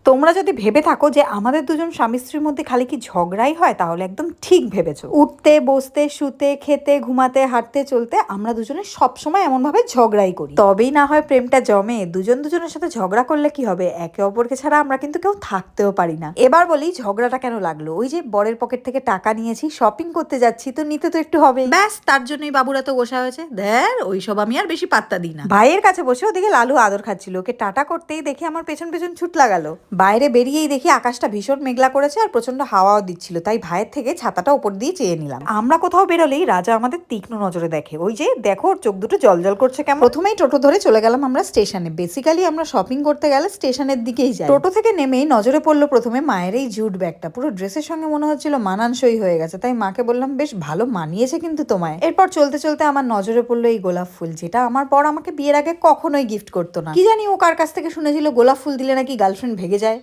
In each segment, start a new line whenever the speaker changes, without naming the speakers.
তোমরা যদি ভেবে থাকো যে আমাদের দুজন স্বামী স্ত্রীর মধ্যে খালি কি ঝগড়াই হয়, তাহলে একদম ঠিক ভেবেছো। উঠতে বসতে শুতে খেতে ঘুমাতে হাঁটতে চলতে আমরা দুজনে সবসময় এমন ভাবে ঝগড়াই করি, তবেই না হয় প্রেমটা জমে। দুজন দুজনের সাথে ঝগড়া করলে কি হবে, একে অপরকে ছাড়া আমরা কিন্তু কেউ থাকতেও পারি না। এবার বলি ঝগড়াটা কেন লাগলো। ওই যে বরের পকেট থেকে টাকা নিয়েছি, শপিং করতে যাচ্ছি, তো নিতে তো একটু হবে, ব্যাস তার জন্যই বাবুরা তো গোসা হয়েছে। ধ্যার ওইসব আমি আর বেশি পাত্তা দিই না। ভাইয়ের কাছে বসে ওদিকে লালু আদর খাচ্ছিল, ওকে টাটা করতেই দেখি আমার পেছন পেছন ছুট লাগালো। বাইরে বেরিয়েই দেখি আকাশটা ভীষণ মেঘলা করেছে আর প্রচন্ড হাওয়াও দিচ্ছিল, তাই ভাইয়ের থেকে ছাতাটা উপর দিয়ে চেয়ে নিলাম। আমরা কোথাও বেরোলেই রাজা আমাদের তীক্ষ্ণ নজরে দেখে। ওই যে দেখো ওর চোখ দুটো জল জল করছে কেমন। প্রথমেই টোটো ধরে চলে গেলাম আমরা স্টেশনে। বেসিক্যালি আমরা শপিং করতে গেলে স্টেশনের দিকেই যাই। টোটো থেকে নেমেই নজরে পড়লো প্রথমে মায়ের এই জুট ব্যাগটা। পুরো ড্রেসের সঙ্গে মনে হচ্ছিল মানানসই হয়ে গেছে, তাই মাকে বললাম বেশ ভালো মানিয়েছে কিন্তু তোমায়। এরপর চলতে চলতে আমার নজরে পড়লো এই গোলাপ ফুল, যেটা আমার বর আমাকে বিয়ের আগে কখনোই গিফট করতো না। কি জানি ও কার কাছ থেকে শুনেছিল গোলাপ ফুল দিলে নাকি গার্লফ্রেন্ড ভেগে যায়।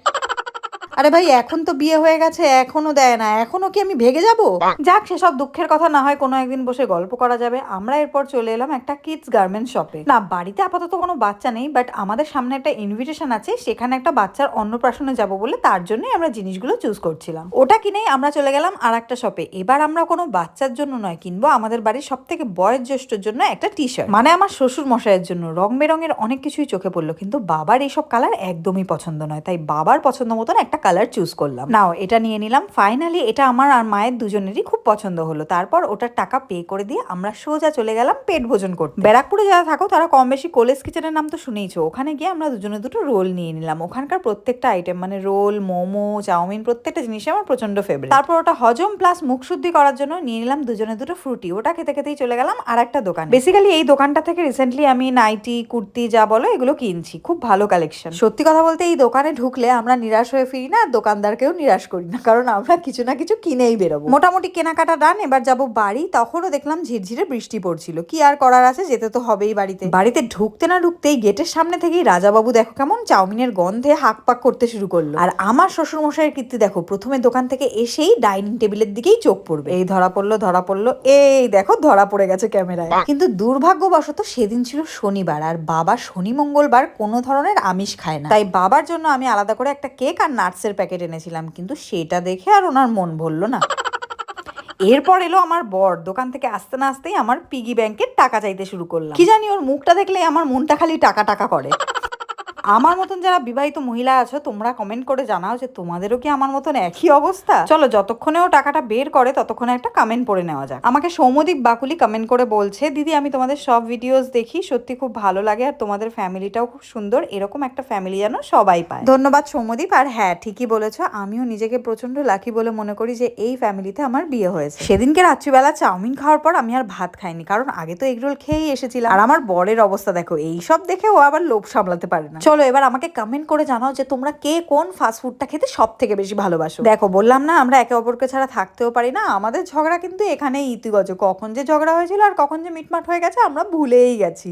আরে ভাই এখন তো বিয়ে হয়ে গেছে, এখনো দেয় না, এখনো কি আমি ভেগে যাব? যাক সেসব দুঃখের কথা না হয় কোনো একদিন বসে গল্প করা যাবে। আমরা এরপর চলে এলাম একটা কিডস গার্মেন্টস শপে। না বাড়িতে আপাতত কোনো বাচ্চা নেই, বাট আমাদের সামনে একটা ইনভিটেশন আছে, সেখানে একটা বাচ্চার অন্নপ্রাশনে যাব বলে তার জন্যই আমরা জিনিসগুলো চুজ করছিলাম। ওটা কিনেই আমরা চলে গেলাম আর একটা শপে। এবার আমরা কোনো বাচ্চার জন্য নয় কিনবো, আমাদের বাড়ির সব থেকে বয়োজ্যেষ্ঠর জন্য একটা টি শার্ট, মানে আমার শ্বশুর মশাইয়ের জন্য। রং বেরঙের অনেক কিছুই চোখে পড়লো, কিন্তু বাবার এইসব কালার একদমই পছন্দ নয়, তাই বাবার পছন্দ মতন একটা কালার চুজ করলাম। নাও এটা নিয়ে নিলাম। ফাইনালি এটা আমার আর মায়ের দুজনেরই খুব পছন্দ হলো। তারপর ওটার টাকা পে করে দিয়ে আমরা সোজা চলে গেলাম পেট ভোজন করতে। ব্যারাকপুরে যারা থাকো তারা কম বেশি কোলেজ কিচেনের নাম তো শুনেইছো। ওখানে গিয়ে আমরা দুজনে দুটো রোল নিয়ে নিলাম। ওখানকার প্রত্যেকটা আইটেম মানে রোল, মোমো, চাউমিন, প্রত্যেকটা জিনিসই আমার প্রচন্ড ফেভারিট। তারপর ওটা হজম প্লাস মুখ শুদ্ধি করার জন্য নিয়ে নিলাম দুজনে দুটো ফ্রুটি। ওটা খেতে খেতেই চলে গেলাম আর একটা দোকান। বেসিক্যালি এই দোকানটা থেকে রিসেন্টলি আমি নাইটি, কুর্তি যা বলো এগুলো কিনছি। খুব ভালো কালেকশন। সত্যি কথা বলতে এই দোকানে ঢুকলে আমরা নিরাশ হয়ে ফিরি না, দোকানদারকেও নিরাশ করি না, কারণ আমরা কিছু না কিছু কিনেই বেরোবো। মোটামুটি কেনাকাটা ডান। এবার যাবো বাড়ি। তখনও দেখলাম ঝিরঝিরে বৃষ্টি পড়ছিল। কি আর করার আছে, যেতে তো হবেই বাড়িতে। বাড়িতে ঢুকতে না ঢুকতেই গেটের সামনে থেকেই রাজাবাবু দেখো কেমন চাউমিনের গন্ধে হাঁক পাক করতে শুরু করলো। আর আমার শ্বশুর মশাইয়ের কীর্তি দেখো, প্রথমে দোকান থেকে এসেই ডাইনিং টেবিলের দিকেই চোখ পড়বে। এই ধরা পড়লো, এই দেখো ধরা পড়ে গেছে ক্যামেরায়। কিন্তু দুর্ভাগ্যবশত সেদিন ছিল শনিবার, আর বাবা শনি মঙ্গলবার কোনো ধরনের আমিষ খায় না, তাই বাবার জন্য আমি আলাদা করে একটা কেক আর নাটসের প্যাকেট এনেছিলাম, কিন্তু সেটা দেখে আর ওনার মন ভরলো না। এরপর এলো আমার বর। দোকান থেকে আসতে না আসতেই আমার পিগি ব্যাংকের টাকা চাইতে শুরু করলাম। কি জানি ওর মুখটা দেখলে আমার মনটা খালি টাকা টাকা করে। আমার মতন যারা বিবাহিত মহিলা আছো তোমরা কমেন্ট করে জানাও যে তোমাদেরও কি আমার মতন একই অবস্থা। চলো যতক্ষণে ও টাকাটা বের করে ততক্ষণে একটা কমেন্ট পড়ে নেওয়া যাক। আমাকে সৌম্যদীপ বাকুলি কমেন্ট করে বলছে, দিদি আমি তোমাদের সব ভিডিওস দেখি, সত্যি খুব ভালো লাগে, আর তোমাদের ফ্যামিলিটাও খুব সুন্দর, এরকম একটা ফ্যামিলি যেন সবাই পায়। ধন্যবাদ সৌম্যদীপ। আর হ্যাঁ ঠিকই বলেছো, আমিও নিজেকে প্রচন্ড লাকি বলে মনে করি যে এই ফ্যামিলিতে আমার বিয়ে হয়েছে। সেদিনকে রাত্রিবেলা চাউমিন খাওয়ার পর আমি আর ভাত খাইনি, কারণ আগে তো এগরোল খেয়েই এসেছিলাম। আর আমার বরের অবস্থা দেখো, এইসব দেখে ও আবার লোভ সামলাতে পারে না। চলো এবার আমাকে কমেন্ট করে জানাও যে তোমরা কে কোন ফাস্ট ফুডটা খেতে সব থেকে বেশি ভালোবাসো। দেখো বললাম না আমরা একে অপরকে ছাড়া থাকতেও পারি না। আমাদের ঝগড়া কিন্তু এখানেই ইতিগজ। কখন যে ঝগড়া হয়েছিল আর কখন যে মিটমাট হয়ে গেছে আমরা ভুলেই গেছি।